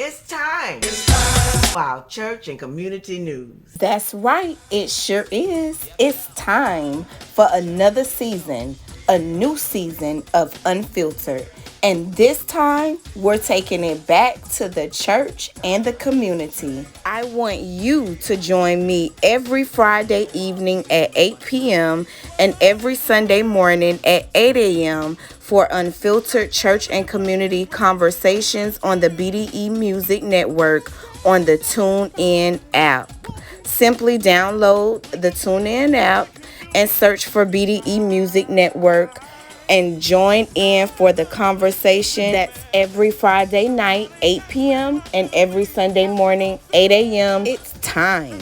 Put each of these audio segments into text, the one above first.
It's time for our church and community news. That's right, it sure is. It's time for another season, a new season of Unfiltered. And this time, we're taking it back to the church and the community. I want you to join me every Friday evening at 8 p.m. and every Sunday morning at 8 a.m. for Unfiltered Church and Community Conversations on the BDE Music Network on the TuneIn app. Simply download the TuneIn app and search for BDE Music Network and join in for the conversation. That's every Friday night, 8 p.m., and every Sunday morning, 8 a.m. It's time.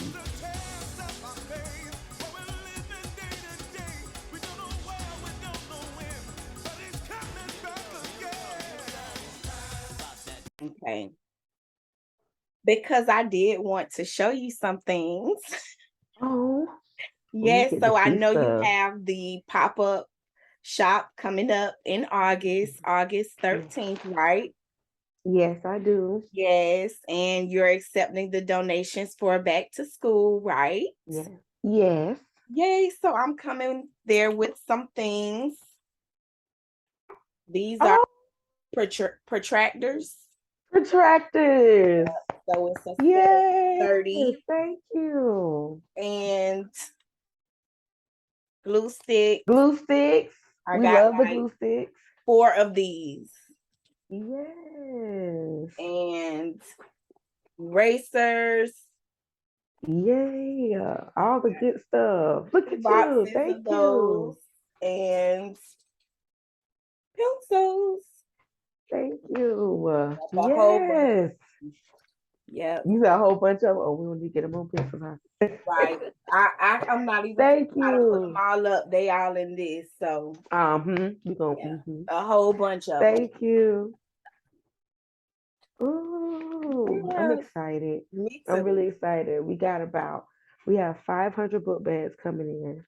Okay. Because I did want to show you some things. Oh, we Yes, get to so I see know you stuff. have the pop up shop coming up in August Yes, 13th, right? yes, I do. Yes, and you're accepting the donations for back to school, right? Yes, yes. Yay, so I'm coming there with some things. These are Oh, protractors. retractors. So it's a set of Yes, 30 thank you. and glue sticks. Glue sticks. I We got love the like glue sticks. four of these Yes. and erasers, Yay. All the good stuff. Look two at you. boxes Thank of you. those, and pencils. Thank you. A whole bunch. Yes. Yep. You got a whole bunch of them. Oh, we want to get them on picture, huh? Right. I'm not even gonna Thank try to put them you. all up. They all in this. So We yeah, going a whole bunch of them. Thank you. Ooh, I'm Yeah, excited. me I'm too. really excited. We have 500 book bags coming in.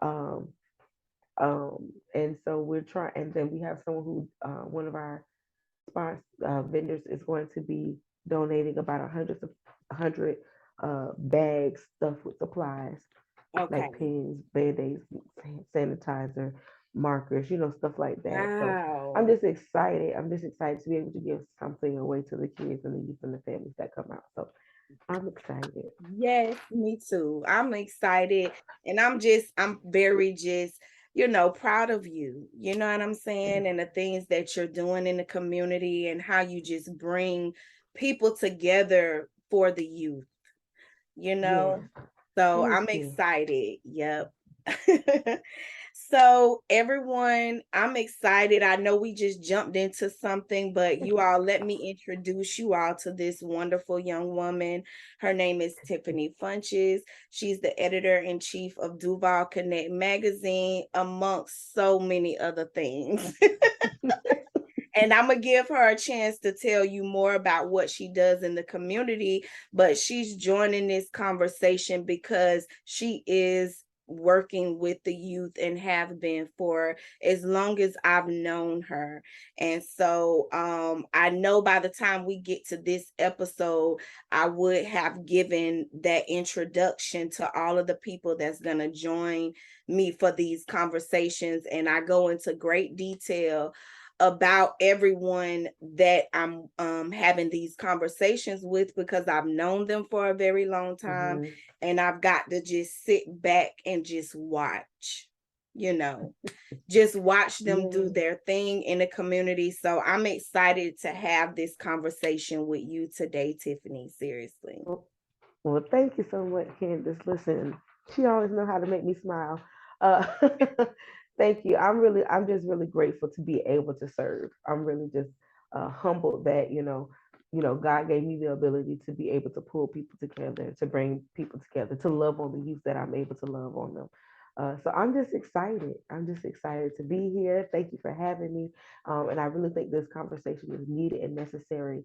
Um, and so we're trying, and then we have someone who, one of our vendors is going to be donating about a hundred bags stuffed with supplies Okay. like pens, band-aids, sanitizer, markers, stuff like that. So I'm Wow. just excited. I'm just excited to be able to give something away to the kids and the youth and the families that come out. So I'm excited. Yes, me too. I'm excited and I'm very just, proud of you. You know what I'm saying? And the things that you're doing in the community and how you just bring people together for the youth, you Yes. know? So Thank I'm you. excited. Yep. So, everyone, I'm excited. I know we just jumped into something, but you all let me introduce you all to this wonderful young woman. Her name is Tiffany Funches. She's the editor in chief of Duval Connect magazine, amongst so many other things. And I'm gonna give her a chance to tell you more about what she does in the community, but she's joining this conversation because she is working with the youth and have been for as long as I've known her. And so I know by the time we get to this episode, I would have given that introduction to all of the people that's going to join me for these conversations, and I go into great detail about everyone that I'm having these conversations with because I've known them for a very long time, Hmm. and I've got to just sit back and just watch, you know, just watch them do Yeah. their thing in the community. So I'm excited to have this conversation with you today, Tiffany. Seriously. Well, well, thank you so much, Candace. Listen, she always know how to make me smile. Thank you. I'm just really grateful to be able to serve. I'm really just humbled that God gave me the ability to be able to pull people together, to bring people together, to love on the youth that I'm able to love on them. So I'm just excited. I'm just excited to be here. Thank you for having me. And I really think this conversation is needed and necessary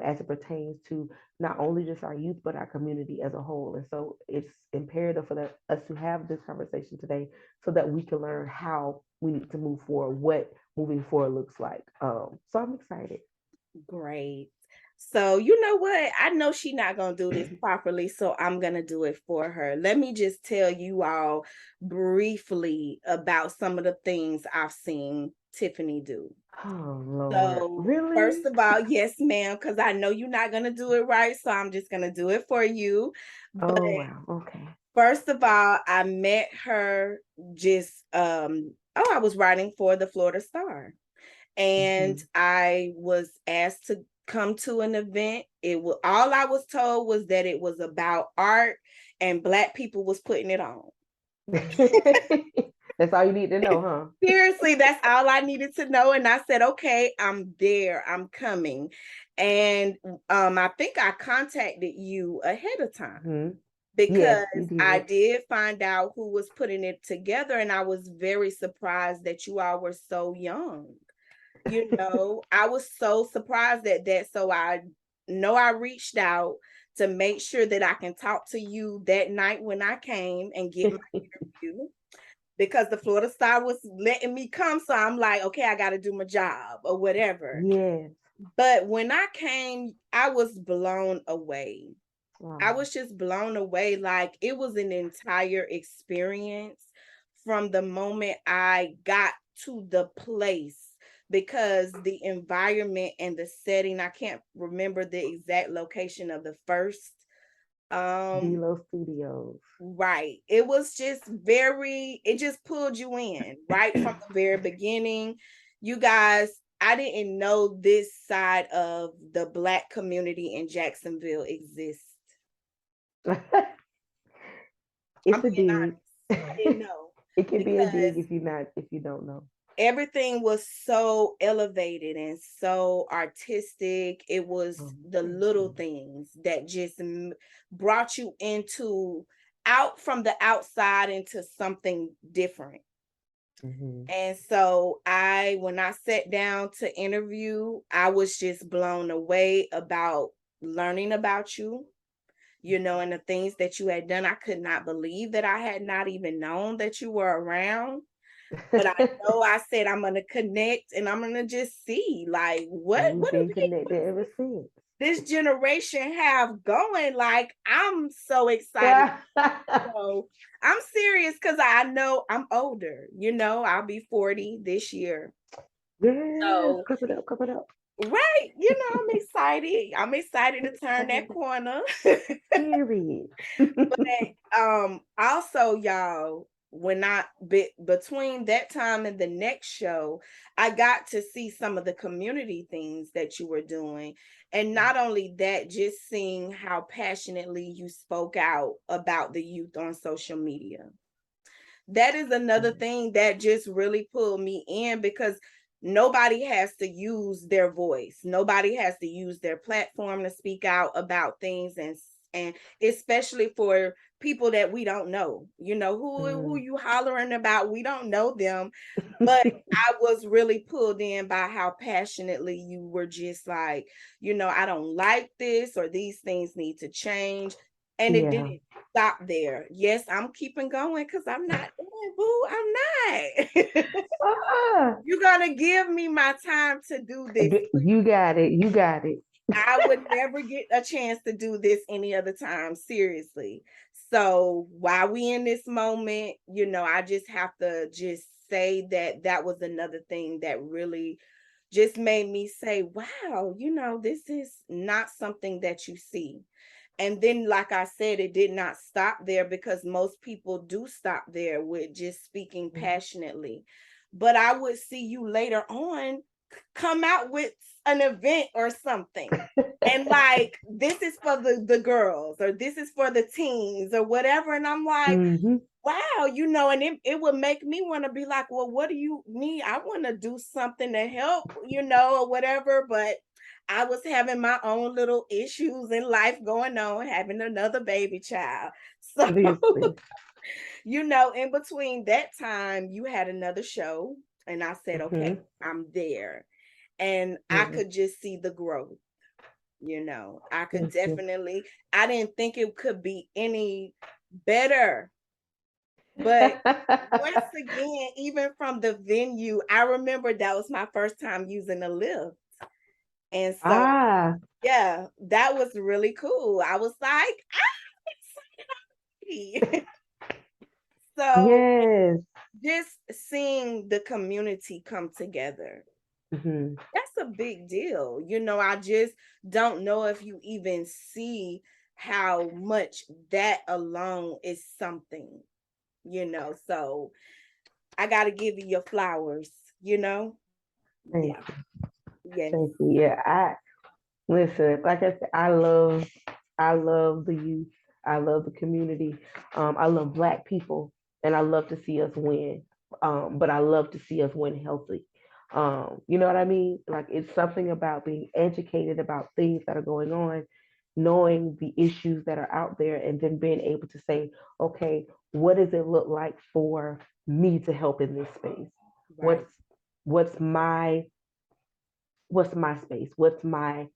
as it pertains to not only just our youth, but our community as a whole. And so it's imperative for us to have this conversation today so that we can learn how we need to move forward, what moving forward looks like. So I'm excited. Great. So you know what? I know she's not gonna do this properly, so I'm gonna do it for her. Let me just tell you all briefly about some of the things I've seen Tiffany do. Oh Lord, So really? first of all, yes, ma'am, because I know you're not gonna do it right, so I'm just gonna do it for you. But Oh wow. Okay. first of all, I met her just I was writing for the Florida Star, and Hmm. I was asked to come to an event. It was all I was told was that it was about art and Black people was putting it on. That's all you need to know, huh? Seriously, that's all I needed to know. And I said, okay, I'm there, I'm coming. And I think I contacted you ahead of time Hmm. Yes, because you I did. did find out who was putting it together, and I was very surprised that you all were so young. You know, I was so surprised at that. So I know I reached out to make sure that I can talk to you that night when I came and get my interview because the Florida Star was letting me come. So I'm like, okay, I got to do my job or whatever. Yes. But when I came, I was blown away. I Wow. was just blown away. Like it was an entire experience from the moment I got to the place because the environment and the setting, I can't remember the exact location of the first um D'Lo Studios. right. It was just it just pulled you in right from the very beginning. You guys, I didn't know this side of the Black community in Jacksonville exists. I'm It's a being dig. honest. I didn't know It can be a dig because if you don't know. everything was so elevated and so artistic. It was Oh, the thank little you. things that just brought you into out from the outside into something different. Hmm. And so when I sat down to interview, I was just blown away about learning about you, you know, and the things that you had done. I could not believe that I had not even known that you were around. But I know I said I'm gonna connect and I'm gonna just see like And you've what do been connected ever since. this generation have going? Like I'm so excited. So I'm serious because I know I'm older. You know, I'll be 40 this year. Yes, So clap it up, clap it up. right, you know, I'm excited. I'm excited to turn that Excited. corner. Period. But also y'all, when I between that time and the next show, I got to see some of the community things that you were doing. And not only that, just seeing how passionately you spoke out about the youth on social media. That is another thing that just really pulled me in because nobody has to use their voice. Nobody has to use their platform to speak out about things and especially for people that we don't know. You know, who Mm. you hollering about, we don't know them, but I was really pulled in by how passionately you were just like, you know, I don't like this or these things need to change. And it Yeah. didn't stop there. Yes, I'm keeping going because I'm not doing boo. I'm not. Ah, You're gonna give me my time to do this. you got it. You got it. I would never get a chance to do this any other time, seriously. So while we in this moment, you know, I just have to just say that that was another thing that really just made me say, wow, you know, this is not something that you see. And then, like I said, it did not stop there because most people do stop there with just speaking passionately. But I would see you later on come out with an event or something. And like, this is for the girls or this is for the teens or whatever. And I'm like, Hmm. wow, you know, and it would make me want to be like, well, what do you need? I want to do something to help, you know, or whatever. But I was having my own little issues in life going on, having another baby child. So, Listen. you know, in between that time, you had another show. And I said, okay, Hmm. I'm there. And I Yeah. could just see the growth, you know, I could Thank you. definitely, I didn't think it could be any better. But once again, even from the venue, I remember that was my first time using a lift. And so, Ah, yeah, that was really cool. I was like, "Hey." So, yes. just seeing the community come together, Hmm. that's a big deal. I just don't know if you even see how much that alone is something. So I got to give you your flowers, you know? Thank Yeah. you. Yes. Thank you. Yeah, listen, like I said, I love the youth. I love the community. I love Black people, and I love to see us win. But I love to see us win healthy. You know what I mean? Like it's something about being educated about things that are going on, knowing the issues that are out there, and then being able to say, okay, what does it look like for me to help in this space? What's Right. what's my what's my space? What's my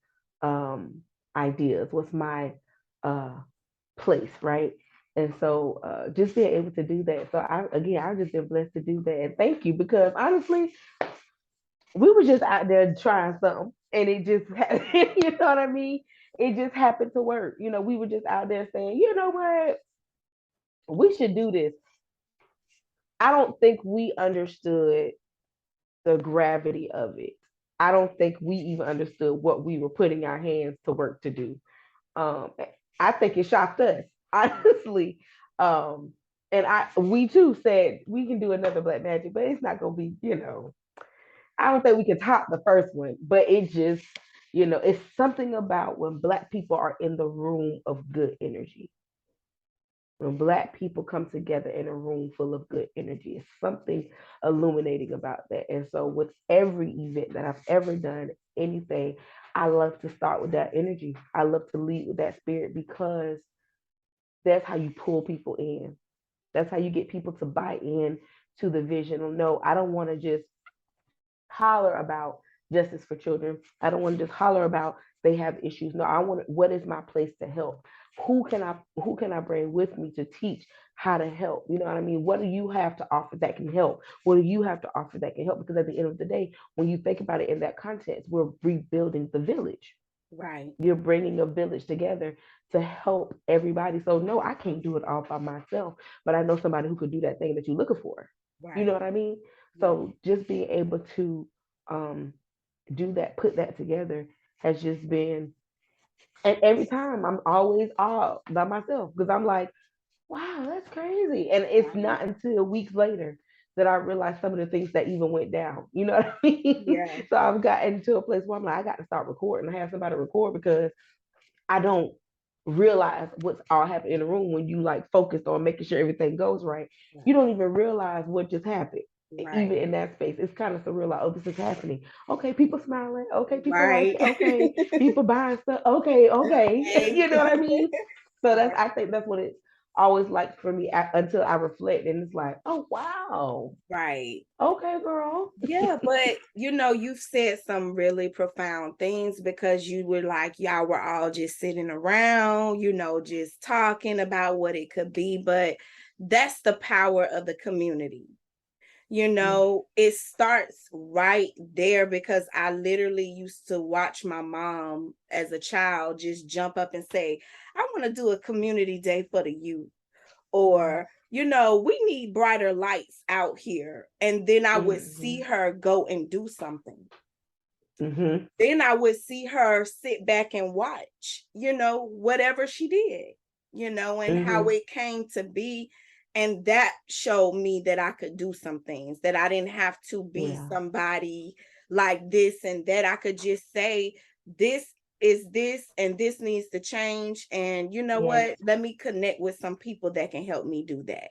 um, ideas? What's my uh, place, right? And so just being able to do that. So I've just been blessed to do that. And thank you because honestly, we were just out there trying something and it just, you know what I mean? It just happened to work. We were just out there saying, you know what? We should do this. I don't think we understood the gravity of it. I don't think we even understood what we were putting our hands to work to do. Um, I think it shocked us, honestly. Um, and we too said we can do another Black Magic, but it's not gonna be, I don't think we can top the first one, but it just, it's something about when Black people are in the room of good energy. When Black people come together in a room full of good energy, it's something illuminating about that. And so, with every event that I've ever done, anything, I love to start with that energy. I love to lead with that spirit because that's how you pull people in. That's how you get people to buy in to the vision. No, I don't want to just holler about justice for children. I don't want to just holler about they have issues. No, I want what is my place to help? Who can I bring with me to teach how to help? You know what I mean? What do you have to offer that can help? What do you have to offer that can help? Because at the end of the day, when you think about it in that context, we're rebuilding the village. Right. You're bringing a village together to help everybody. So no, I can't do it all by myself, but I know somebody who could do that thing that you're looking for. You know Right. what I mean? Yeah. So just being able to um, do that, put that together, has just been. And every time I'm always all by myself because I'm like, wow, that's crazy. And it's Right. not until weeks later that I realized some of the things that even went down. You know what I mean? Yeah. So I've gotten to a place where I'm like, I got to start recording. I have somebody record because I don't realize what's all happening in the room when you like focused on making sure everything goes right. You don't even realize what just happened. Even Right. in that space, it's kind of surreal. Like, oh, this is happening. Okay, people smiling. Okay, people Right. laughing. Okay, people buying stuff. Okay, okay. Right. You know what I mean? So Right. I think that's what it's always like for me until I reflect and it's like, oh wow, Right. okay, girl. Yeah, but you've said some really profound things because you were like, y'all were all just sitting around, just talking about what it could be. But that's the power of the community. Yeah. It starts right there because I literally used to watch my mom as a child just jump up and say, I want to do a community day for the youth, or we need brighter lights out here, and then I would see Mm-hmm. her go and do something. Mm-hmm. Then I would see her sit back and watch, whatever she did, and how Mm-hmm. it came to be. And that showed me that I could do some things, that I didn't have to be Yeah. somebody like this and that. I could just say, this is this, and this needs to change. And you know Yes. what? Let me connect with some people that can help me do that.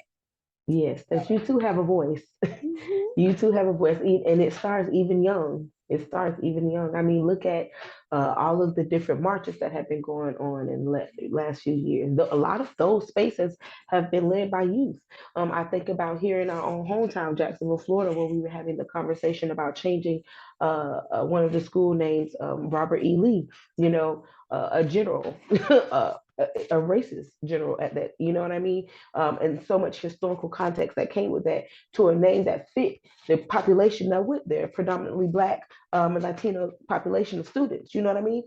Yes. That you too have a voice. Mhm. You too have a voice, and it starts even young. It starts even young. I mean, look at all of the different marches that have been going on in the last few years. A lot of those spaces have been led by youth. I think about here in our own hometown, Jacksonville, Florida, where we were having the conversation about changing one of the school names, Robert E. Lee. A general a racist general at that. You know what I mean? And so much historical context that came with that to a name that fit the population that went there, predominantly Black and Latino population of students. You know what I mean?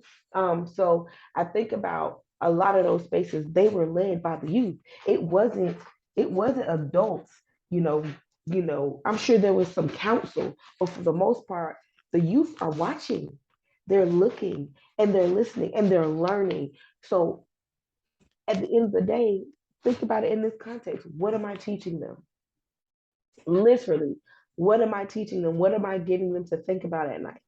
So I think about a lot of those spaces. They were led by the youth. It wasn't. It wasn't adults. You know. I'm sure there was some counsel, but for the most part, the youth are watching, they're looking, and they're listening, and they're learning. So at the end of the day, think about it in this context. What am I teaching them? Literally, what am I teaching them? What am I giving them to think about at night?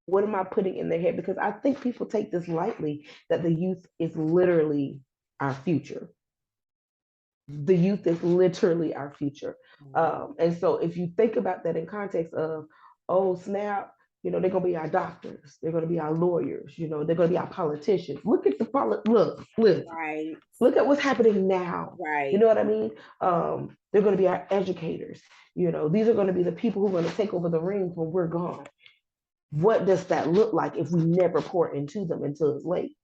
What am I putting in their head? Because I think people take this lightly, that the youth is literally our future. The youth is literally our future. And so if you think about that in context of, oh snap, they're gonna be our doctors, they're gonna be our lawyers, they're gonna be our politicians. Look at the Right. look at what's happening now. You Right. know what I mean? They're gonna be our educators. These are gonna be the people who are gonna take over the rings when we're gone. What does that look like if we never pour into them until it's late?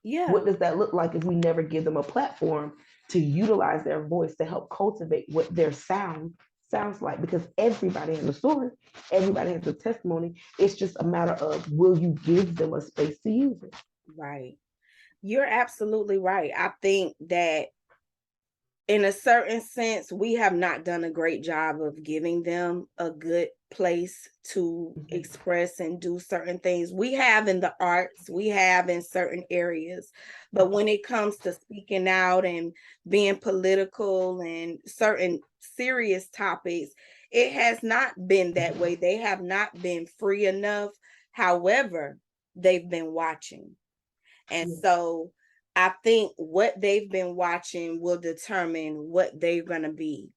Yeah. What does that look like if we never give them a platform to utilize their voice to help cultivate what their sounds like? Because everybody has a story, everybody has a testimony. It's just a matter of, will you give them a space to use it? Right. You're absolutely right. I think that in a certain sense, we have not done a great job of giving them a good place to Mhm. express and do certain things. We have in the arts, we have in certain areas, but when it comes to speaking out and being political and certain serious topics, it has not been that way. They have not been free enough. However, they've been watching. And Yeah, so I think what they've been watching will determine what they're going to be.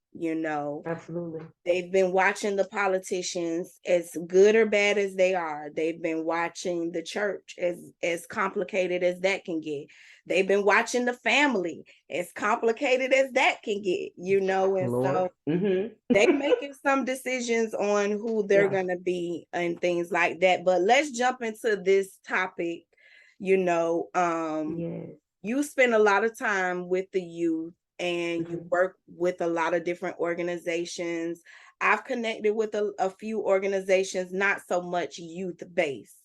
absolutely. They've been watching the politicians, as good or bad as they are. They've been watching the church, as complicated as that can get. They've been watching the family, as complicated as that can get. And Lord. so they making some decisions on who they're Yeah. gonna be and things like that. But let's jump into this topic. You know, um, Yes. you spend a lot of time with the youth and you Mhm. work with a lot of different organizations. I've connected with a few organizations, not so much youth based.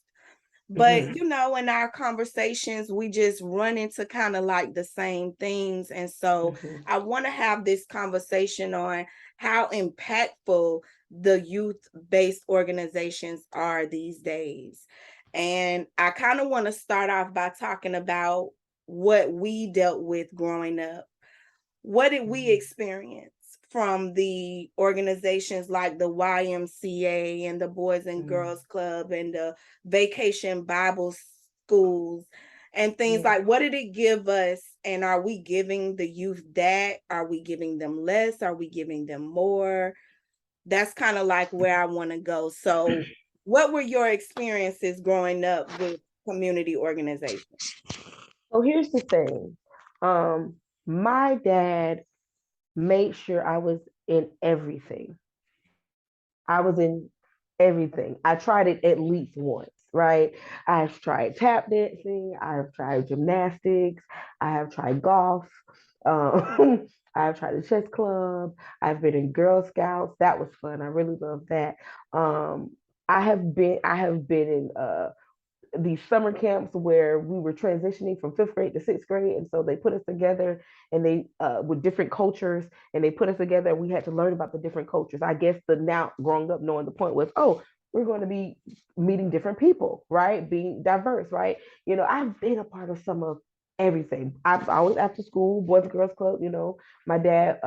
But Mhm. in our conversations, we just run into kind of like the same things. And so Mhm. I want to have this conversation on how impactful the youth-based organizations are these days. And I kind of want to start off by talking about what we dealt with growing up. What did we Mhm. experience from the organizations like the YMCA and the Boys and Mhm. Girls Club and the Vacation Bible schools and things Yes. like, what did it give us? And are we giving the youth that? Are we giving them less? Are we giving them more? That's kind of like where I want to go. So, what were your experiences growing up with community organizations? So here's the thing. Um, my dad made sure I was in everything. I was in everything. I tried it at least once, right? I've tried tap dancing, I've tried gymnastics, I have tried golf, I've tried the chess club, I've been in Girl Scouts. That was fun. I really love that. Um, I have been in these summer camps where we were transitioning from fifth grade to sixth grade, and so they put us together, and they with different cultures, and they put us together, and we had to learn about the different cultures. I guess the now growing up knowing the point was, oh, we're going to be meeting different people, right? Being diverse, right? I've been a part of some of everything. I've always after school, Boys and Girls Club. My dad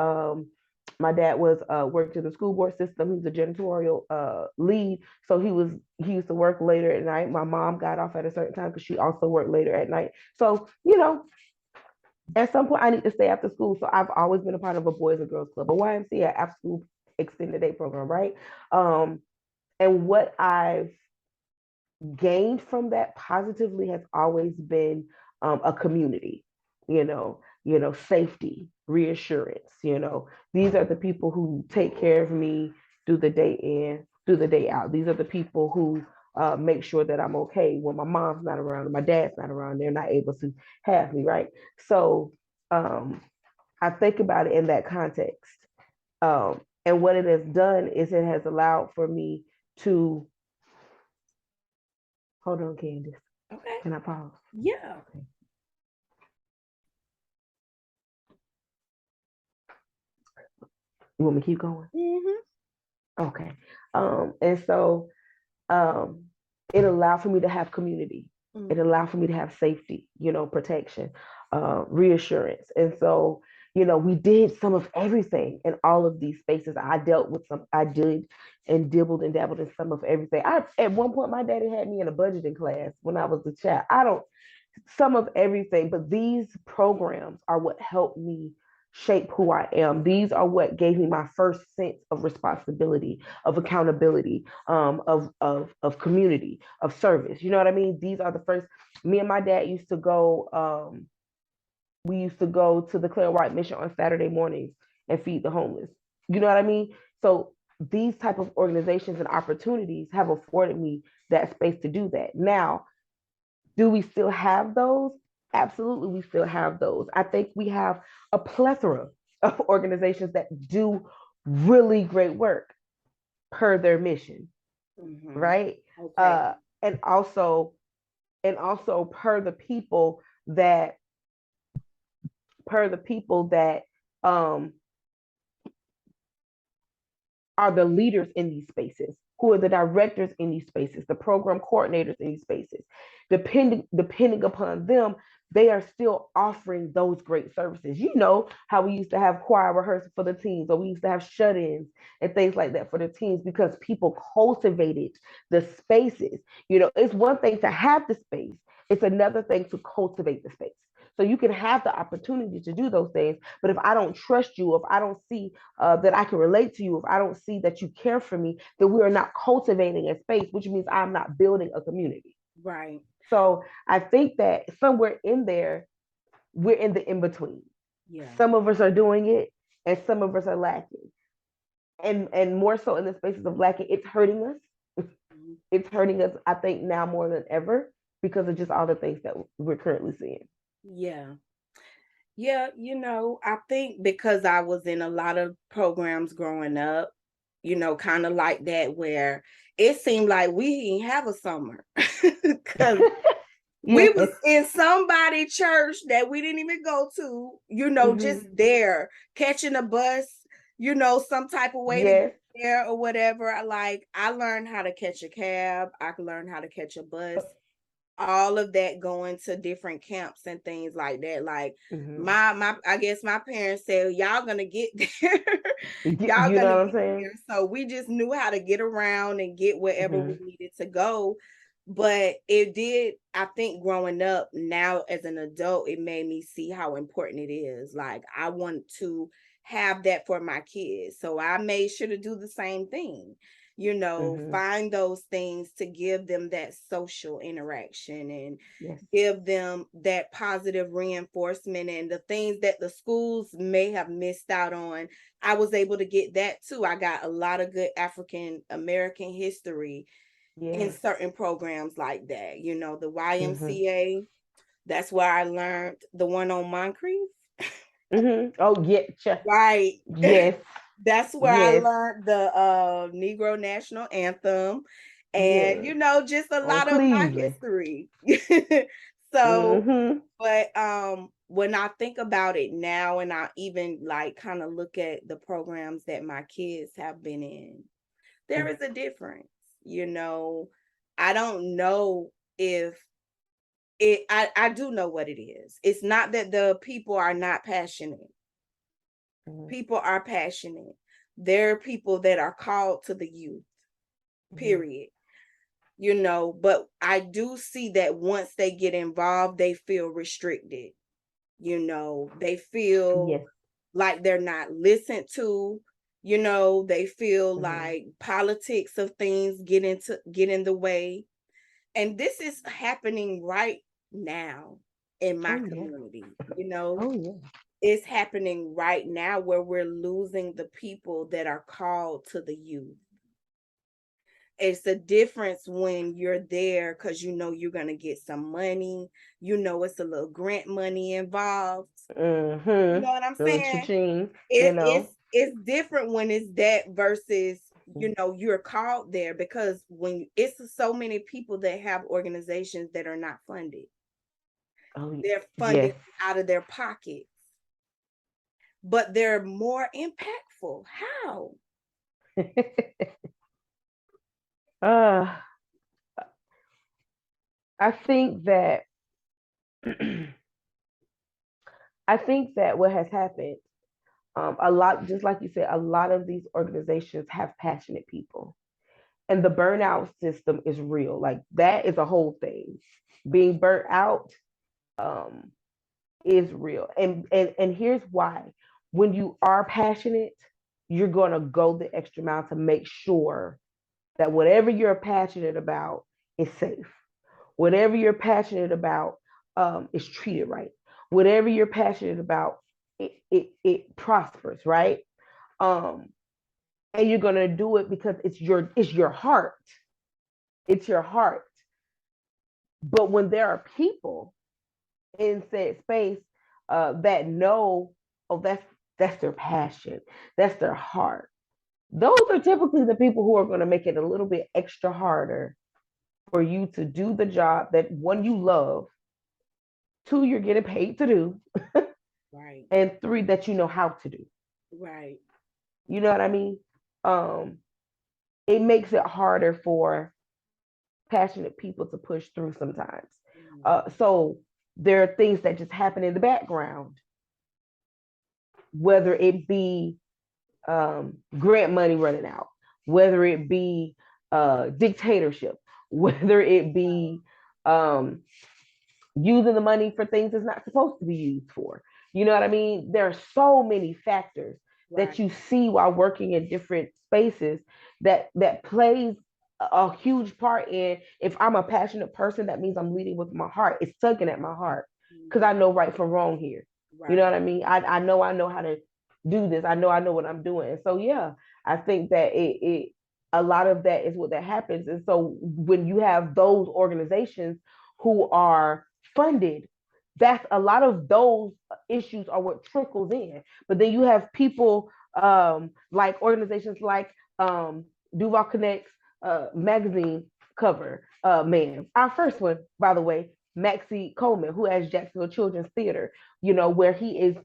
my dad was worked in the school board system. He was a janitorial lead, so he used to work later at night. My mom got off at a certain time because she also worked later at night. So at some point I need to stay after school. So I've always been a part of a Boys and Girls Club, a YMCA after school extended day program, right? Um, and what I've gained from that positively has always been a community, safety, reassurance. These are the people who take care of me through the day in, through the day out. These are the people who make sure that I'm okay when my mom's not around and my dad's not around. They're not able to have me, right? So um, I think about it in that context. And what it has done is it has allowed for me to hold on, Candace. Okay. Can I pause? Yeah. Okay. You want me to keep going? Mm-hmm. Okay. And so um, it allowed for me to have community. It Mm-hmm. allowed for me to have safety, protection, reassurance. And so, we did some of everything in all of these spaces. I did and dibbled and dabbled in some of everything. At one point, my daddy had me in a budgeting class when I was a child. I don't, some of everything, but these programs are what helped me shape who I am. These are what gave me my first sense of responsibility, of accountability, of community, of service. You know what I mean? These are the first. Me and my dad used to go. We used to go to the Claire White Mission on Saturday mornings and feed the homeless. You know what I mean? So these type of organizations and opportunities have afforded me that space to do that. Now, do we still have those? Absolutely, we still have those. I think we have a plethora of organizations that do really great work per their mission, Mm-hmm. right? Okay. Uh, and also, per the people that um, are the leaders in these spaces, who are the directors in these spaces, the program coordinators in these spaces. Depending upon them, they are still offering those great services. You know how we used to have choir rehearsal for the teens, or we used to have shut-ins and things like that for the teens because people cultivated the spaces. It's one thing to have the space, it's another thing to cultivate the space. So you can have the opportunity to do those things, but if I don't trust you, if I don't see that I can relate to you, if I don't see that you care for me, then we are not cultivating a space, which means I'm not building a community. Right. So I think that somewhere in there, we're in the in between. Yeah. Some of us are doing it, and some of us are lacking, and more so in the spaces of lacking, it's hurting us. Mhm. It's hurting us, I think, now more than ever because of just all the things that we're currently seeing. Yeah. Yeah, I think because I was in a lot of programs growing up, kind of like that, where it seemed like we didn't have a summer because we was Yes. in somebody church that we didn't even go to, just Mm-hmm. there catching a bus, some type of way to get Yes. there or whatever. I learned how to catch a cab. I could learn how to catch a bus, all of that, going to different camps and things like that. Like Mm-hmm. my I guess my parents said, y'all gonna get there. Y'all You gonna know what I'm get saying? there. So we just knew how to get around and get wherever we Mm-hmm. needed to go. But it did, I think, growing up, now as an adult, it made me see how important it is. Like I want to have that for my kids. So I made sure to do the same thing, Mm-hmm. find those things to give them that social interaction and Yes. give them that positive reinforcement, and the things that the schools may have missed out on. I was able to get that too. I got a lot of good African American history in Yes. certain programs like that. The Mm-hmm. YMCA, that's where I learned, the one on Moncrief. Mm-hmm. Oh yeah. Right. Yes. That's where I Yes. learned the Negro National Anthem, and Yes. just a On lot of my Cleveland. history. So, Mm-hmm. but when I think about it now, and I even like kind of look at the programs that my kids have been in, there is a difference. You know, I don't know if I do know what it is. It's not that the people are not passionate. Mm-hmm. People are passionate. There are people that are called to the youth, Mm-hmm. period. But I do see that once they get involved, they feel restricted. They feel Yes. like they're not listened to. They feel Mm-hmm. like politics of things get in the way. And this is happening right now in my Oh yeah. community. You know, Oh yeah. it's happening right now where we're losing the people that are called to the youth. It's a difference when you're there because you know you're going to get some money. You know, it's a little grant money involved. You know what I'm Really saying? cha-ching, It, it's different when it's that versus, you know, you're called there, because when it's so many people that have organizations that are not funded, Oh, they're yes. funded out of their pockets, but they're more impactful. How? uh, I think that I think that what has happened, a lot, just like you said, a lot of these organizations have passionate people, and the burnout system is real. Like that is a whole thing. Being burnt out, um, is real, and here's why. When you are passionate, you're gonna go the extra mile to make sure that whatever you're passionate about is safe. Whatever you're passionate about, is treated right. Whatever you're passionate about, it prospers, right? Um, and you're gonna do it because it's your heart. It's your heart. But when there are people in said space, that know, oh, that's their passion, that's their heart. Those are typically the people who are going to make it a little bit extra harder for you to do the job that, one, you love, two, you're getting paid to do, Right, and three, that you know how to do. right, You know what I mean? Um, it makes it harder for passionate people to push through sometimes. So there are things that just happen in the background, whether it be, grant money running out, whether it be, dictatorship, whether it be, um, using the money for things it's not supposed to be used for. You know what I mean? There are so many factors that right, you see while working in different spaces that plays a huge part in. If I'm a passionate person, that means I'm leading with my heart. It's tugging at my heart because I mhm, know right from wrong here. You know right, what I mean? I know how to do this. I know what I'm doing. And so yeah, I think that it a lot of that is what that happens. And so when you have those organizations who are funded, that's a lot of those issues are what trickles in. But then you have people, like organizations like, Duval Connects, magazine cover, man, our first one, by the way, Maxie Coleman, who has Jacksonville Children's Theater, where he is,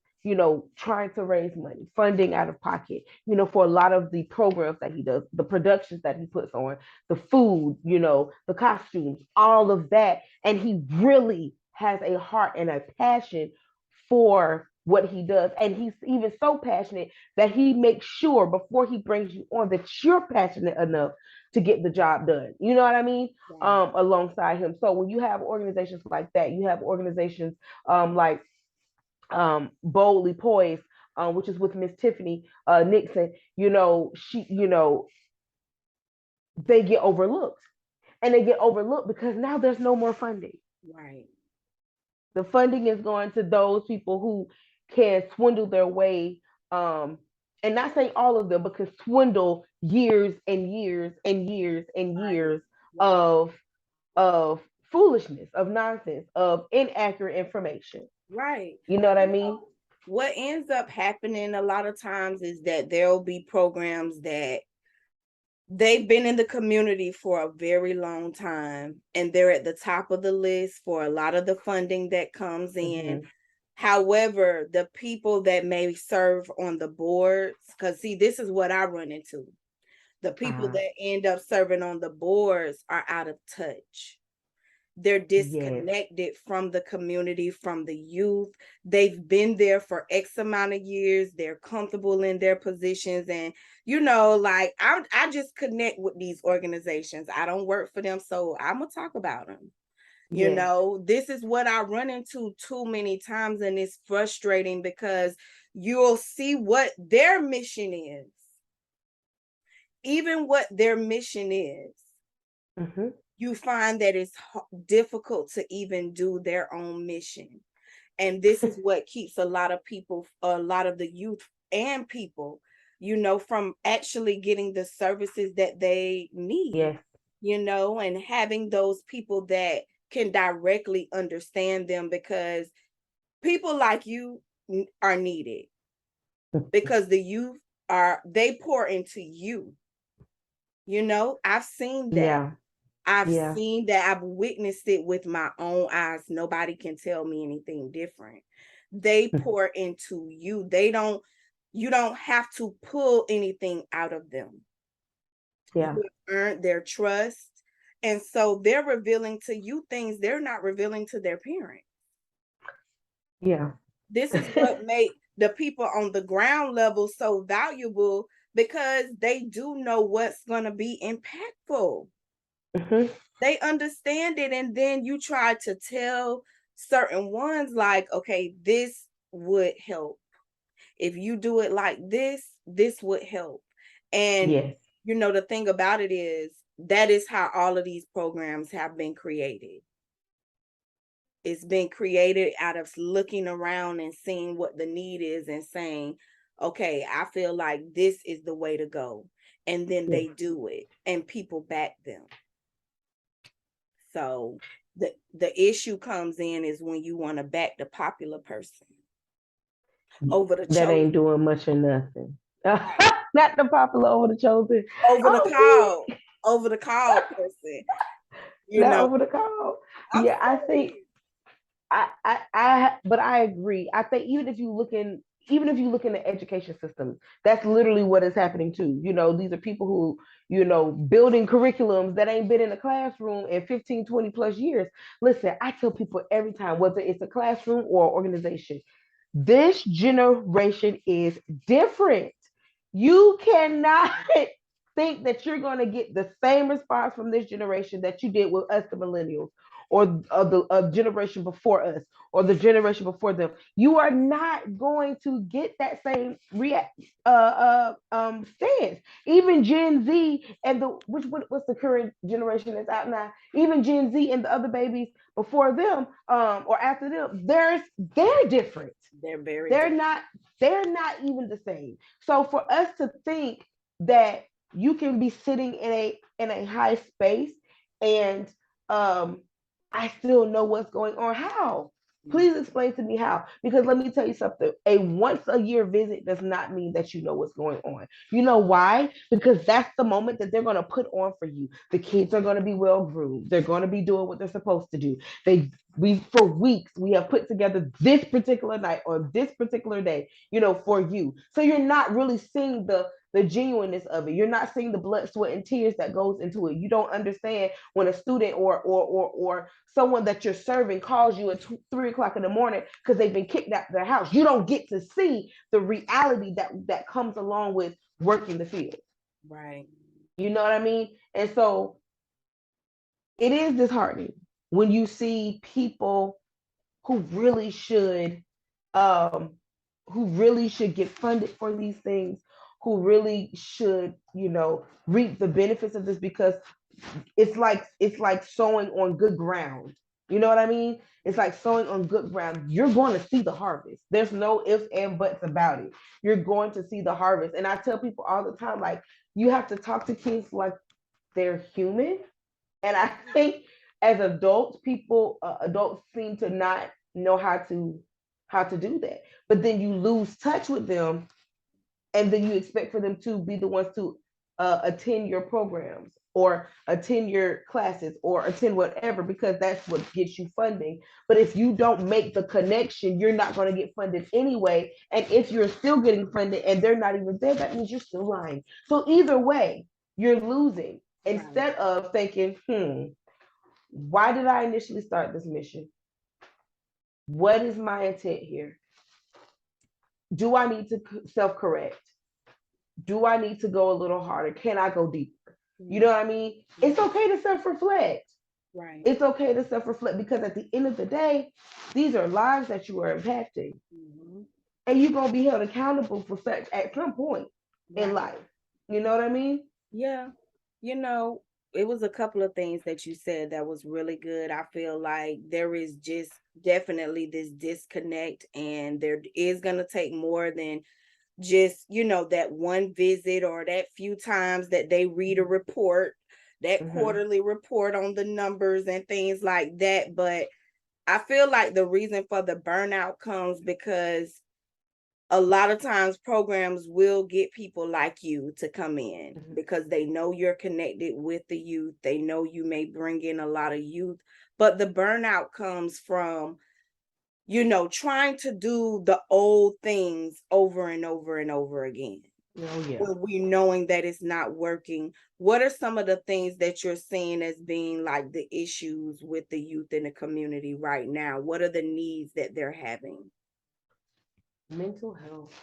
trying to raise money, funding out of pocket, for a lot of the programs that he does, the productions that he puts on, the food, the costumes, all of that. And he really has a heart and a passion for what he does. And he's even so passionate that he makes sure before he brings you on that you're passionate enough to get the job done. You know what I mean? right, Alongside him. So when you have organizations like that, you have organizations, like, Boldly Poised, which is with Miss Tiffany, Nixon. They get overlooked, and they get overlooked because now there's no more funding. right, The funding is going to those people who can swindle their way, and not say all of them, but can swindle years and years and years and right, years right, of of foolishness, of nonsense, of inaccurate information. right. You know what I You mean? know, what ends up happening a lot of times is that there'll be programs that they've been in the community for a very long time, and they're at the top of the list for a lot of the funding that comes in. Mm-hmm. However, the people that may serve on the boards, because see, this is what I run into. The people Ah, that end up serving on the boards are out of touch. They're yes, disconnected from the community, from the youth. They've been there for X amount of years. They're comfortable in their positions. And, like I just connect with these organizations. I don't work for them, so I'm going to talk about them. yes. This is what I run into too many times. And it's frustrating because you'll see what their mission is, even what their mission is, Mm-hmm. you find that it's difficult to even do their own mission. And this is what keeps a lot of people, a lot of the youth and people from actually getting the services that they need, Yes. and having those people that can directly understand them, because people like you are needed, because the youth they pour into you. I've seen that. Yeah. I've Yeah. seen that. I've witnessed it with my own eyes. Nobody can tell me anything different. They pour into you. You don't have to pull anything out of them. You Yeah. have earned their trust. And so they're revealing to you things they're not revealing to their parents. Yeah. This is what made the people on the ground level so valuable, because they do know what's going to be impactful. Hmm. They understand it. And then you try to tell certain ones, like, okay, this would help. If you do it like this would help. And, Yes. the thing about it is, that is how all of these programs have been created. It's been created out of looking around and seeing what the need is and saying, okay, I feel like this is the way to go. And then Yes. they do it and people back them. So the issue comes in is when you want to back the popular person over the That chosen, ain't doing much or nothing. right? Not the popular over the chosen. Over the Oh, see, called person, you not know. over the call. I'm Yeah, I think serious. but I agree. I think even if you look in the education system, that's literally what is happening too. These are people who, building curriculums that ain't been in the classroom in 15, 20 plus years. Listen, I tell people every time, whether it's a classroom or organization, this generation is different. You cannot think that you're going to get the same response from this generation that you did with us, the millennials, or the generation before us, or the generation before them. You are not going to get that same stance. Even Gen Z and what's the current generation that's out now? Even Gen Z and the other babies before them, or after them, they're different. They're very They're different. not they're not even the same. So for us to think that you can be sitting in a high space and um I still know what's going on. How? Please explain to me how. Because let me tell you something. A once a year visit does not mean that you know what's going on. You know why? Because that's the moment that they're going to put on for you. The kids are going to be well groomed. They're going to be doing what they're supposed to do. We for weeks we have put together this particular night or this particular day, for you. So you're not really seeing the genuineness of it. You're not seeing the blood, sweat, and tears that goes into it. You don't understand when a student or someone that you're serving calls you at 3 o'clock in the morning because they've been kicked out of their house. You don't get to see the reality that comes along with working the field. Right. You know what I mean? And so it is disheartening when you see people who really should um get funded for these things, who really should, reap the benefits of this, because it's like sowing on good ground. You know what I mean? It's like sowing on good ground. You're going to see the harvest. There's no ifs and buts about it. You're going to see the harvest. And I tell people all the time, like, you have to talk to kids like they're human. And I think as adults, adults seem to not know how to do that. But then you lose touch with them, and then you expect for them to be the ones to attend your programs or attend your classes or attend whatever, because that's what gets you funding. But if you don't make the connection, you're not going to get funded anyway. And if you're still getting funded and they're not even there, that means you're still lying. So either way, you're losing, Right. instead of thinking, why did I initially start this mission? What is my intent here? Do I need to self correct? Do I need to go a little harder? Can I go deeper? You know Mm. what I mean? It's Right. okay to self reflect. Right. It's okay to self reflect, because at the end of the day, these are lives that you are impacting. Mhm. And you're going to be held accountable for such at some point in Right. life. You know what I mean? Yeah. You know, it was a couple of things that you said that was really good. I feel like there is just definitely this disconnect, and there is going to take more than just, that one visit or that few times that they read a report, that Mm-hmm. quarterly report on the numbers and things like that. But I feel like the reason for the burnout comes because a lot of times programs will get people like you to come in Mm-hmm. because they know you're connected with the youth. They know you may bring in a lot of youth, but the burnout comes from, trying to do the old things over and over and over again. Oh yeah. When we knowing that it's not working, what are some of the things that you're seeing as being like the issues with the youth in the community right now? What are the needs that they're having? Mental health.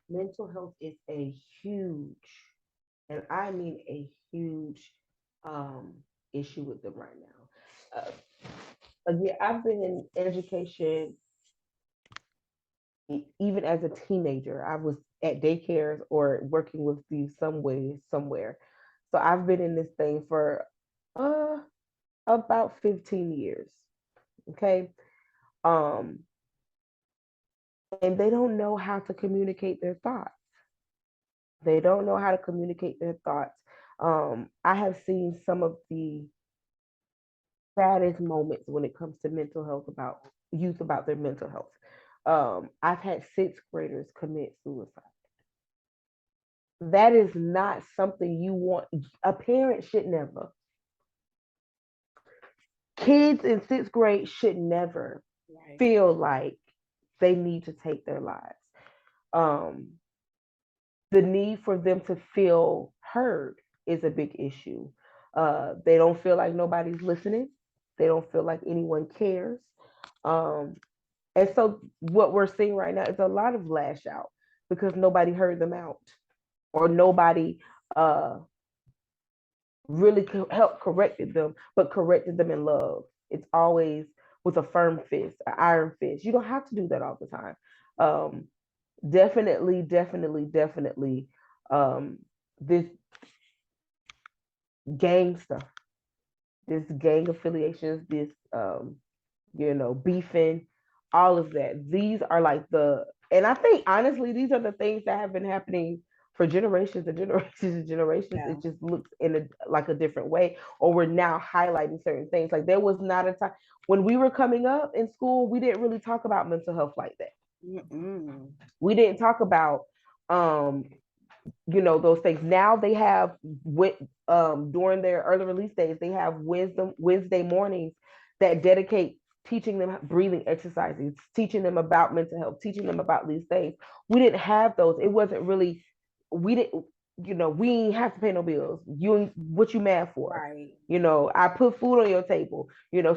Mental health is a huge, and I mean a huge, um, issue with them right now. Again, I've been in education even as a teenager. I was at daycares or working with these some way somewhere. So I've been in this thing for uh about 15 years. Okay. Um, and they don't know how to communicate their thoughts. They don't know how to communicate their thoughts. I have seen some of the saddest moments when it comes to mental health about youth about their mental health. I've had sixth graders commit suicide. That is not something you want. A parent should never. Kids in sixth grade should never Right. feel like they need to take their lives. Um, the need for them to feel heard is a big issue. They don't feel like nobody's listening. They don't feel like anyone cares. Um, and so what we're seeing right now is a lot of lash out because nobody heard them out or nobody uh, really helped corrected them, but corrected them in love. It's always with a firm fist, an iron fist. You don't have to do that all the time. Um, definitely, um, this gang stuff, this gang affiliations, this beefing, all of that. These are like and I think honestly, these are the things that have been happening for generations and generations and generations. Yeah. It just looks in like a different way, or we're now highlighting certain things. Like there was not a time when we were coming up in school, we didn't really talk about mental health like that. Mm-mm. We didn't talk about um those things. Now they have during their early release days, they have wisdom Wednesday mornings that dedicate teaching them breathing exercises, teaching them about mental health, teaching them about these things. We didn't have those. It wasn't really, we didn't, we ain't have to pay no bills. You what you mad for? Right. I put food on your table.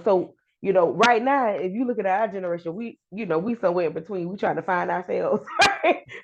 So right now, if you look at our generation, we somewhere in between. We trying to find ourselves.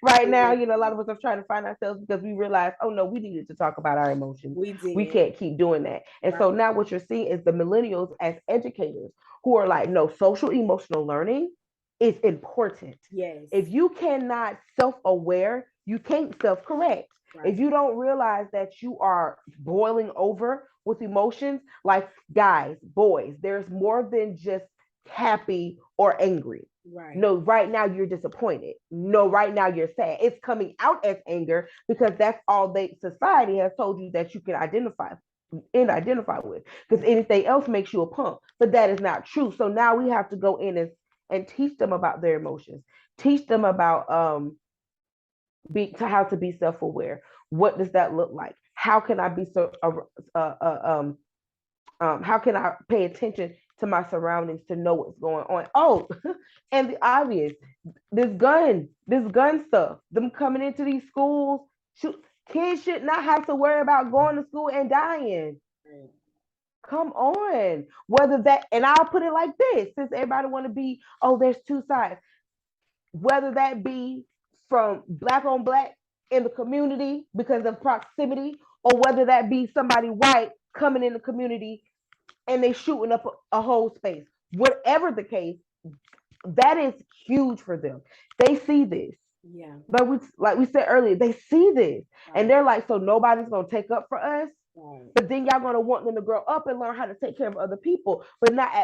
Right now, a lot of us are trying to find ourselves because we realize, oh no, we needed to talk about our emotions. We We did. can't keep doing that. And so Right. now what you're seeing is the millennials as educators who are like, no, social emotional learning is important. If Yes. you cannot self-aware, you can't self-correct. If Right. you don't realize that you are boiling over with emotions, like guys, boys, there's more than just happy or angry. Right. No, right now you're disappointed. No, right now you're sad. It's coming out as anger because that's all society has told you that you can identify with. Because Right. anything else makes you a punk. But that is not true. So now we have to go in and teach them about their emotions. Teach them about how to be self-aware. What does that look like? How can I be so how can I pay attention to my surroundings to know what's going on? Oh, and the obvious, this gun stuff, them coming into these schools, kids should not have to worry about going to school and dying. Right. Come on. Whether that, and I'll put it like this, since everybody want to be, oh, there's two sides. Whether that be from black on black in the community because of proximity, or whether that be somebody white coming in the community and they shooting up a whole space. Whatever the case, that is huge for them. They see this. Yeah. Like we said earlier, they see this and Right. they're like, so nobody's gonna take up for us. Right. But then y'all gonna want them to grow up and learn how to take care of other people. But not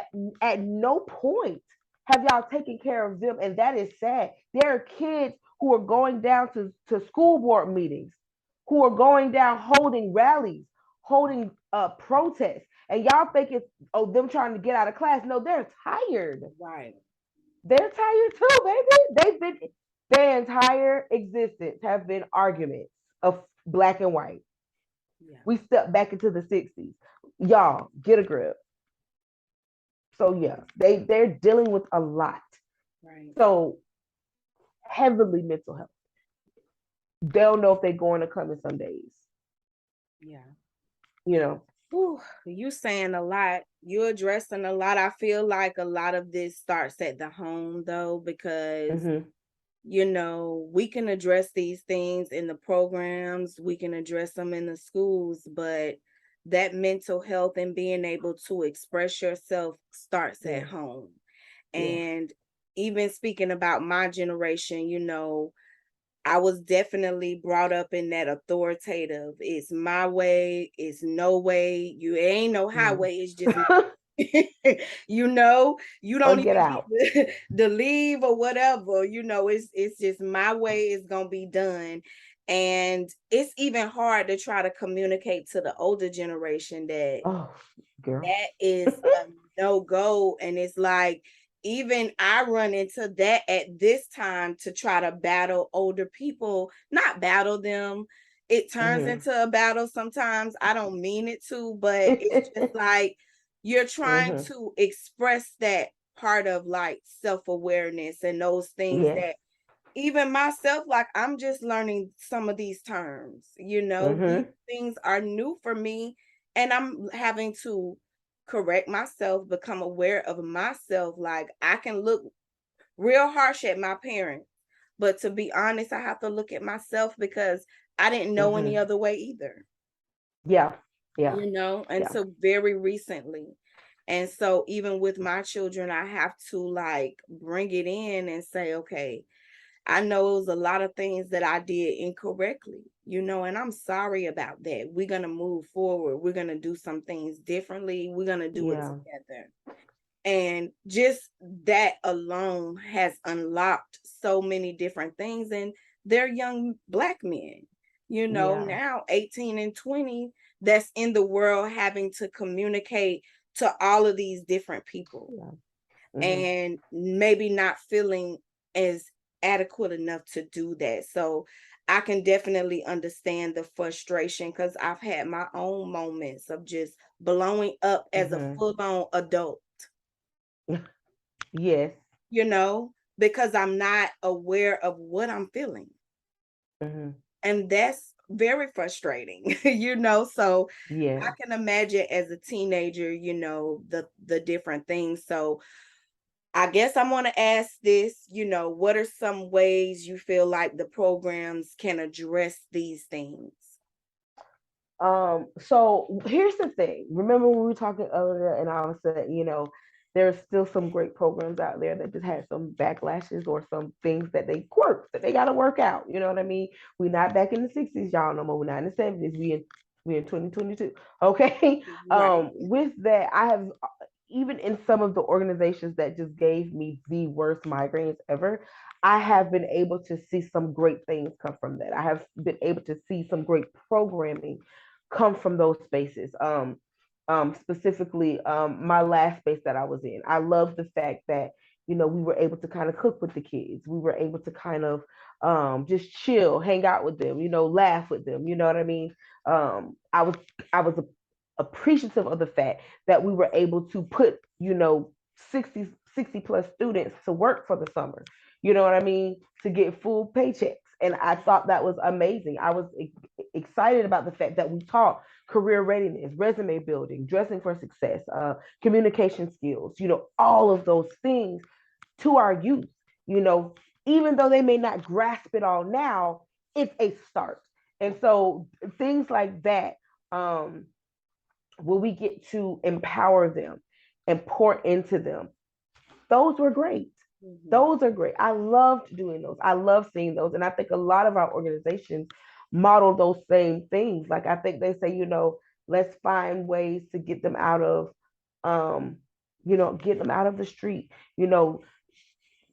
at no point have y'all taken care of them, and that is sad. There are kids who are going down to school board meetings, who are going down holding rallies, holding protests. And y'all think it's them trying to get out of class. No, they're tired. Right. They're tired too, baby. They've been their entire existence have been arguments of black and white. Yeah. We stepped back into the 60s. Y'all, get a grip. So yeah, they're dealing with a lot. Right. So heavily mental health. They don't know if they're going to come in some days. Yeah. You know. Whew, you saying a lot. You're addressing a lot. I feel like a lot of this starts at the home though, because Mm-hmm. we can address these things in the programs, we can address them in the schools, but that mental health and being able to express yourself starts at Yeah. home. Yeah. And even speaking about my generation, I was definitely brought up in that authoritative. It's my way, it's no way. You ain't no Mm. highway, it's just you Or don't get even need out. to leave or whatever. It's just my way is gonna be done. And it's even hard to try to communicate to the older generation that Oh, girl. that is a no-go. And it's like, even I run into that at this time to try to battle older people, not battle them. It turns Mm-hmm. into a battle sometimes. I don't mean it to, but it's just like you're trying Mm-hmm. to express that part of like self-awareness and those things Yes. that even myself, like I'm just learning some of these terms, these Mm-hmm. things are new for me, and I'm having to correct myself, become aware of myself. Like I can look real harsh at my parents, but to be honest, I have to look at myself because I didn't know any Mm-hmm. other way either, Yeah. Yeah. Yeah. until very recently. And so even with my children, I have to like bring it in and say, okay, I know it was a lot of things that I did incorrectly, and I'm sorry about that. We're going to move forward. We're going to do some things differently. We're going to do it Yeah. together. And just that alone has unlocked so many different things. And they're young Black men, Yeah. now 18 and 20, that's in the world having to communicate to all of these different people Yeah. Mm-hmm. and maybe not feeling as adequate enough to do that. So I can definitely understand the frustration because I've had my own moments of just blowing up as a Mm-hmm. full-on adult, Yes. because I'm not aware of what I'm feeling. Mm-hmm. And that's very frustrating, So I Yes. can imagine as a teenager, the different things. So I guess I'm going to ask this, what are some ways you feel like the programs can address these things? So here's the thing. Remember when we were talking earlier, and I was saying, there's still some great programs out there that just had some backlashes or some things that they quirks that they gotta work out. You know what I mean? We're not back in the 60s, y'all no more. We're not in the 70s. We in 2022. Okay. Right. With that, I have even in some of the organizations that just gave me the worst migraines ever, I have been able to see some great things come from that. I have been able to see some great programming come from those spaces. Specifically, my last space that I was in, I love the fact that we were able to kind of cook with the kids. We were able to kind of just chill, hang out with them, laugh with them. You know what I mean? I was appreciative of the fact that we were able to put 60 plus students to work for the summer, you know what I mean, to get full paychecks. And I thought that was amazing. I was excited about the fact that we taught career readiness, resume building, dressing for success, communication skills, all of those things to our youth. you know Even though they may not grasp it all now, it's a start. And so things like that, um where we get to empower them and pour into them, those were great. Mhm. Those are great. I loved doing those. I love seeing those. And I think a lot of our organizations model those same things. Like I think they say, let's find ways to get them out of get them out of the street,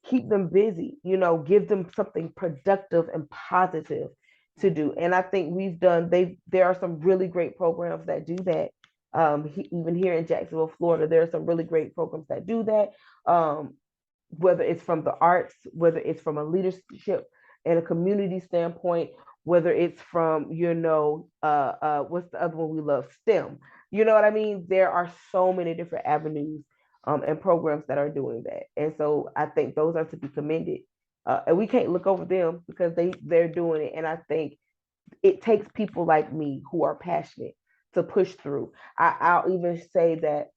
keep them busy, give them something productive and positive to Right. do. And I think there are some really great programs that do that. Even here in Jacksonville, Florida, there are some really great programs that do that. Um, whether it's from the arts, whether it's from a leadership and a community standpoint, whether it's from, what's the other one we love, STEM. You know what I mean? There are so many different avenues and programs that are doing that. And so I think those are to be commended. And we can't look over them because they're doing it. And I think it takes people like me who are passionate to push through. I'll even say that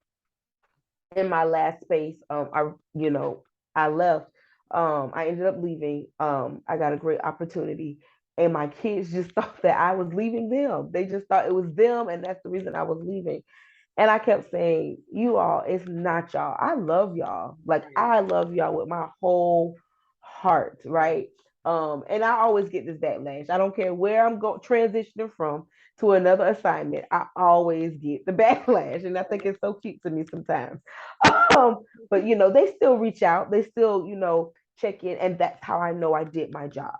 in my last space, I left. I ended up leaving. I got a great opportunity, and my kids just thought that I was leaving them. They just thought it was them, and that's the reason I was leaving. And I kept saying, you all, it's not y'all. I love y'all. Like Right. I love y'all with my whole heart, Right. right? And I always get this backlash. I don't care where I'm going transitioning from to another assignment. I always get the backlash. And I think it's so cute to me sometimes. But they still reach out, they still, check in, and that's how I know I did my job.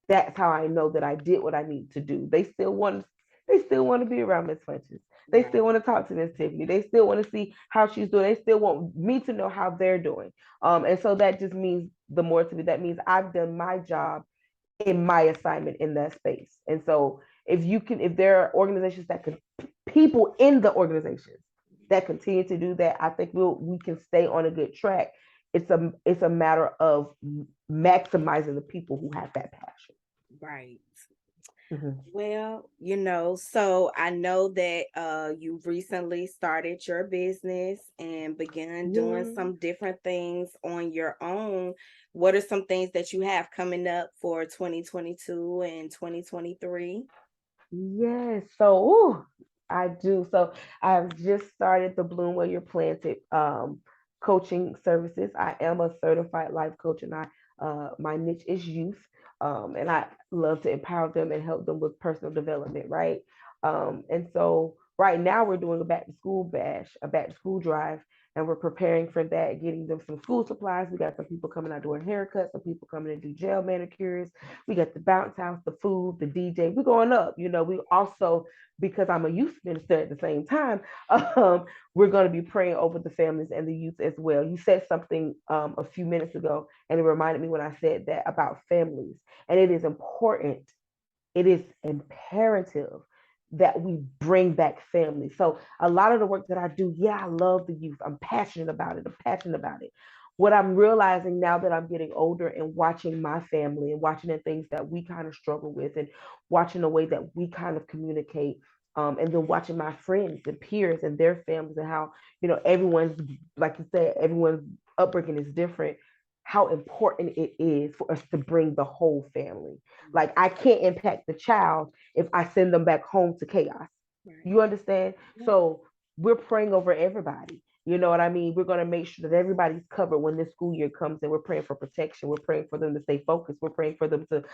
That's how I know that I did what I need to do. They still want to be around Miss Funches. They Right. still want to talk to Miss Tiffany. They still want to see how she's doing. They still want me to know how they're doing. And so that just means the more to me. That means I've done my job in my assignment in that space. And so if there are organizations that can, people in the organizations that continue to do that, I think we can stay on a good track. It's a matter of maximizing the people who have that passion. Right. Mhm. Well, so I know that you recently started your business and began doing Yeah. some different things on your own. What are some things that you have coming up for 2022 and 2023? Yes. So, ooh, I do. So, I've just started the Bloom Where You're Planted coaching services. I am a certified life coach, and my niche is youth. And I love to empower them and help them with personal development, right? And so, right now, we're doing a back to school bash, a back to school drive, and we're preparing for that, getting them some school supplies. We got some people coming out doing haircuts, some people coming to do gel manicures. We got the bounce house, the food, the DJ. We're going up. We also, because I'm a youth minister at the same time, we're going to be praying over the families and the youth as well. You said something a few minutes ago, and it reminded me when I said that about families. And it is important, it is imperative that we bring back family. So a lot of the work that I do, yeah, I love the youth. I'm passionate about it. I'm passionate about it. What I'm realizing now that I'm getting older and watching my family and watching the things that we kind of struggle with and watching the way that we kind of communicate, and then watching my friends and peers and their families and how, everyone's, like you said, everyone's upbringing is different, how important it is for us to bring the whole family. Like I can't impact the child if I send them back home to chaos. Right. You understand? Yeah. So we're praying over everybody. You know what I mean? We're going to make sure that everybody's covered when this school year comes, and we're praying for protection. We're praying for them to stay focused. We're praying for them to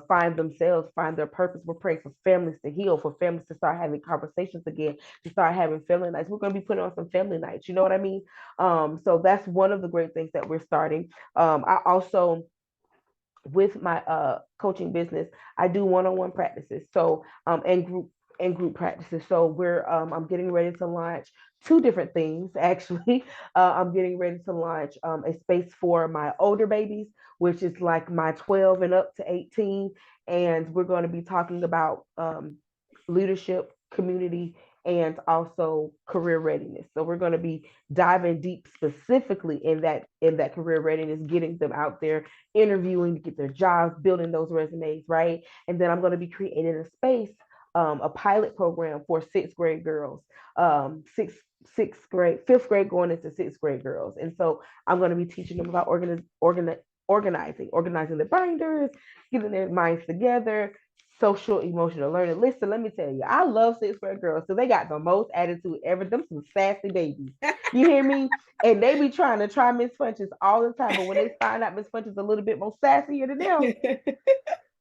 find themselves, find their purpose. We're praying for families to heal, for families to start having conversations again, to start having family nights. We're going to be putting on some family nights. You know what I mean? So that's one of the great things that we're starting. I also, with my coaching business, I do one-on-one practices. So and group practices. So I'm getting ready to launch two different things actually. I'm getting ready to launch a space for my older babies, which is like my 12 and up to 18, and we're going to be talking about leadership, community, and also career readiness. So we're going to be diving deep specifically in that career readiness, getting them out there interviewing to get their jobs, building those resumes, right? And then I'm going to be creating a space, a pilot program for sixth grade girls, sixth grade, fifth grade going into sixth grade girls. And so I'm going to be teaching them about organizing the binders, getting their minds together, social emotional learning. Listen, let me tell you, I love sixth grade girls because they got the most attitude ever. Them some sassy babies. You hear me? And they be trying to try Miss Funches all the time. But when they find out Miss Funches is a little bit more sassier than them,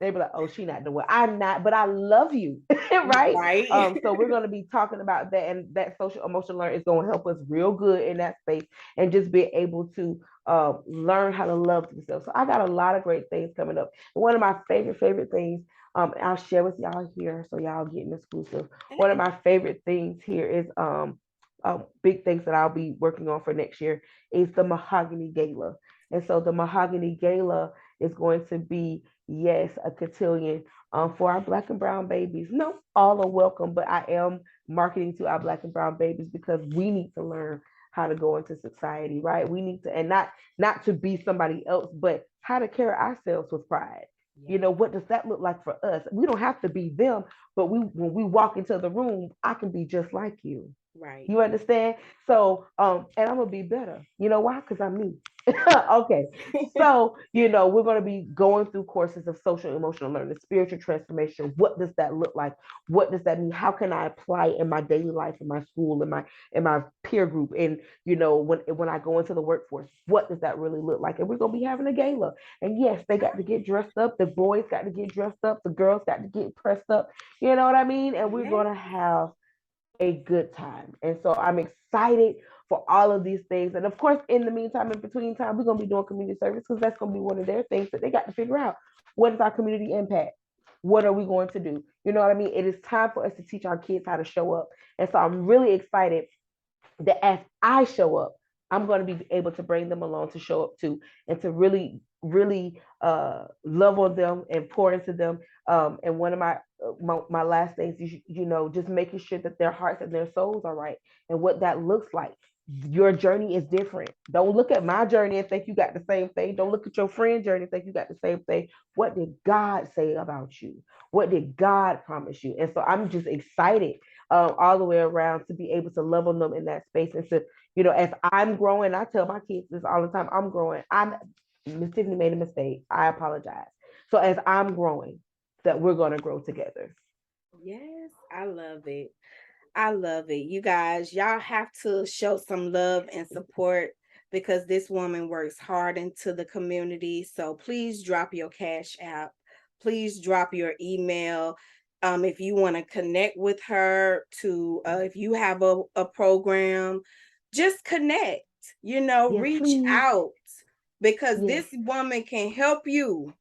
They be like, "Oh, she not doing well." I'm not, but I love you, right? Right. So we're going to be talking about that, and that social emotional learning is going to help us real good in that space, and just be able to learn how to love themselves. So I got a lot of great things coming up. And one of my favorite things, I'll share with y'all here, so y'all getting exclusive. One of my favorite things here is big things that I'll be working on for next year is the Mahogany Gala. And so the Mahogany Gala is going to be, yes, a cotillion for our black and brown babies. No, all are welcome, but I am marketing to our black and brown babies because we need to learn how to go into society, right? We need to, and not to be somebody else, but how to carry ourselves with pride. You Yeah. know, what does that look like for us? We don't have to be them, but we when we walk into the room, I can be just like you. Right. You understand? So, and I'm gonna be better. You know why? Because I'm me. Okay. So, we're gonna be going through courses of social emotional learning, spiritual transformation. What does that look like? What does that mean? How can I apply it in my daily life, in my school, in my peer group, and when I go into the workforce, what does that really look like? And we're gonna be having a gala. And yes, they got to get dressed up. The boys got to get dressed up. The girls got to get pressed up. You know what I mean? And we're Yeah. gonna have a good time. And so I'm excited for all of these things. And of course, in the meantime, in between time, we're going to be doing community service because that's going to be one of their things that they got to figure out. What is our community impact? What are we going to do? You know what I mean? It is time for us to teach our kids how to show up. And so I'm really excited that as I show up, I'm going to be able to bring them along to show up too, and to really, really love on them and pour into them. And one of my last things is, just making sure that their hearts and their souls are right, and what that looks like. Your journey is different. Don't look at my journey and think you got the same thing. Don't look at your friend's journey and think you got the same thing. What did God say about you? What did God promise you? And so I'm just excited all the way around to be able to love on them in that space, and to, as I'm growing, I tell my kids this all the time. I'm growing. Miss Tiffany made a mistake. I apologize. So as I'm growing, that we're gonna grow together. Yes, I love it. I love it. You guys, y'all have to show some love and support because this woman works hard into the community. So please drop your cash app. Please drop your email. If you want to connect with her to if you have a program, just connect, Yes, reach please. out because Yes, this woman can help you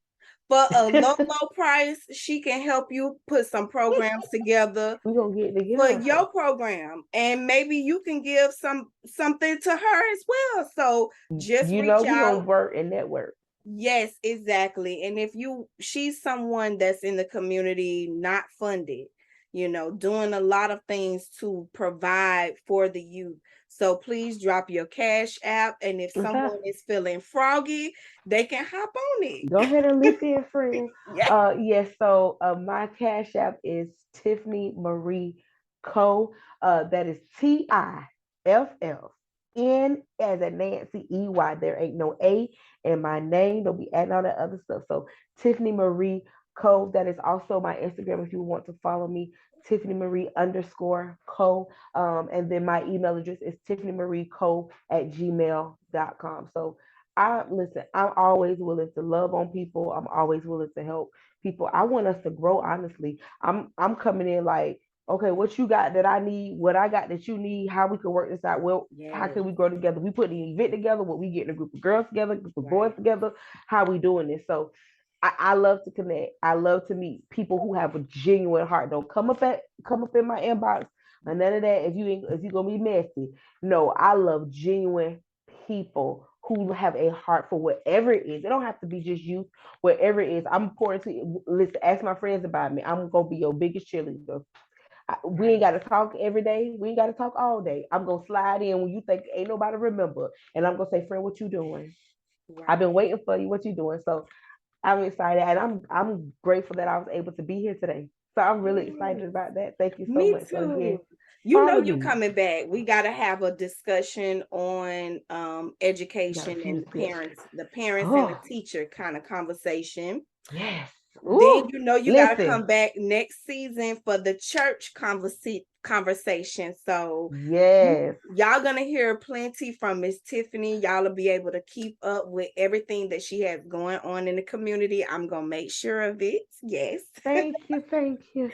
for a low, low price. She can help you put some programs together we're gonna get for together. your program, and maybe you can give something to her as well. So just reach We're gonna out. work and network. Yes, exactly. And if she's someone that's in the community not funded, doing a lot of things to provide for the youth. So please drop your cash app, and if Okay. someone is feeling froggy, they can hop on it. Go ahead and leap in, friend. Yeah. Yes, so my cash app is Tiffany Marie Co. That is TIFFN as a Nancy EY. There ain't no A in my name. Don't be adding all that other stuff. So Tiffany Marie Co. That is also my Instagram if you want to follow me. Tiffany Marie underscore co. And then my email address is Tiffany Marie Co at gmail.com. So I'm always willing to love on people. I'm always willing to help people. I want us to grow honestly. I'm coming in like, okay, what you got that I need, what I got that you need, how we can work this out. Well, how Yes. can we grow together? We put the event together, what we getting a group of girls together, a group of boys Right. together, how we doing this. So I love to connect. I love to meet people who have a genuine heart. Don't come up in my inbox or none of that if you gonna be messy. No, I love genuine people who have a heart for whatever it is. It don't have to be just you, whatever it is. I'm pouring to you. Listen, ask my friends about me. I'm gonna be your biggest cheerleader. We ain't Right. gotta talk every day. We ain't gotta talk all day. I'm gonna slide in when you think ain't nobody remember, and I'm gonna say, friend, what you doing? I've been Right. waiting for you. What you doing? So I'm excited, and I'm grateful that I was able to be here today. So I'm really excited Yes. about that. Thank you so Me much. So again, too. You know follow you me. coming back. We got to have a discussion on Got a education few and tips. the parents and the Oh teacher kind of conversation. yes. Then Ooh, you got to listen. come back next season for the church conversation. So Yes. y'all gonna hear plenty from Miss Tiffany. Y'all will be able to keep up with everything that she has going on in the community. I'm gonna make sure of it. Yes. Thank you. Thank you.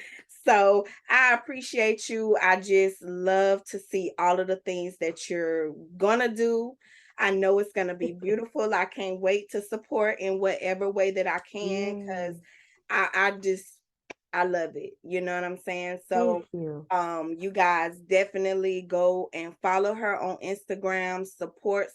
So I appreciate you. I just love to see all of the things that you're gonna do. I know it's gonna be beautiful. I can't wait to support in whatever way that I can because Yes. I just I love it. You know what I'm saying? Thank So you. you guys definitely go and follow her on Instagram. Support.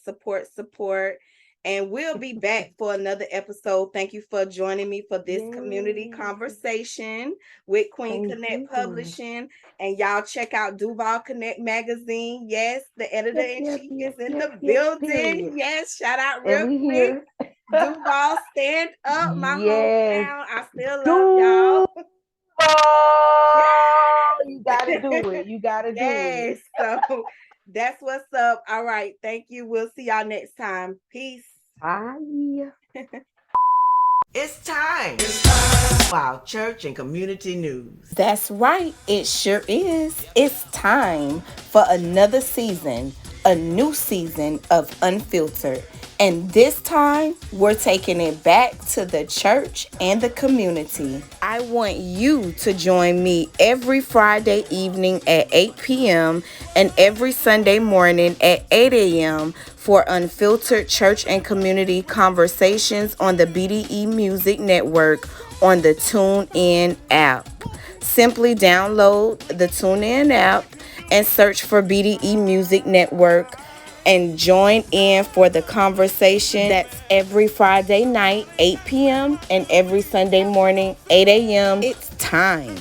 And we'll be back for another episode. Thank you for joining me for this community Yes. conversation with Queen Thank Connect you. Publishing. And y'all check out Duval Connect Magazine. Yes, the editor Yes, in yes, chief yes, is in yes, the yes, building. period. Yes, shout out And real we quick. here. Duval, stand up, my Yes. hometown. I still love Duval. y'all. You gotta do it. You gotta do it. Yes. So that's what's up. All right. Thank you. We'll see y'all next time. Peace. Bye. It's time. Wow, church and community news. That's right. It sure is. It's time for another season, a new season of Unfiltered. And this time, we're taking it back to the church and the community. I want you to join me every Friday evening at 8 p.m. and every Sunday morning at 8 a.m. for Unfiltered Church and Community Conversations on the BDE Music Network on the TuneIn app. Simply download the TuneIn app and search for BDE Music Network and join in for the conversation. That's every Friday night, 8 p.m., and every Sunday morning, 8 a.m. It's time.